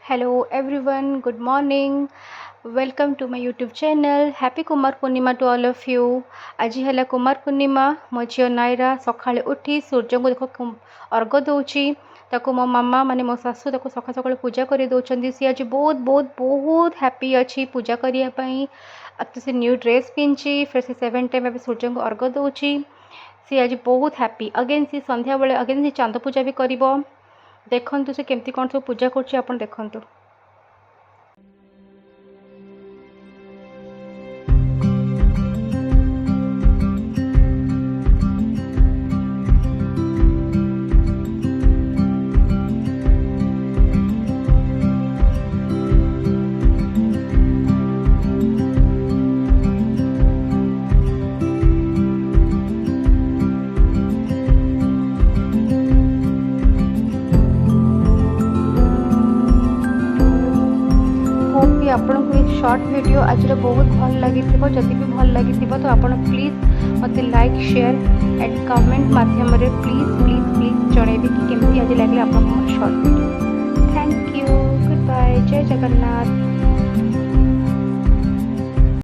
Hello everyone, good morning. Welcome to my YouTube channel. Happy Kumar Purnima to all of you. आज है कुमार पूर्णिमा। मो झील नायरा सकाଳେ उठी सूर्य को देख अर्घ दौची। ताको मो मामा माने मो सासू ताको सका सका पूजा कर दौरान। सी आज बहुत बहुत बहुत हैप्पी अच्छी पूजा करने। तो से न्यू ड्रेस पिंधि फिर से 7 टाइम सूर्य को अर्घ दौची। सी आज बहुत हैप्पी। अगेन सी संध्या बेले अगेन सी चांद पूजा भी कर। देखु से केमती कौन सब पूजा कर देखु। आपन को एक शॉर्ट वीडियो आज बहुत भल लगी। जदि भी भल लगी तो आप प्लीज मत लाइक शेयर एंड कमेंट माध्यम प्लीज प्लीज प्लीज जनइबे कि केमती आज लगे आप short video. Thank you, good bye, जय जगन्नाथ।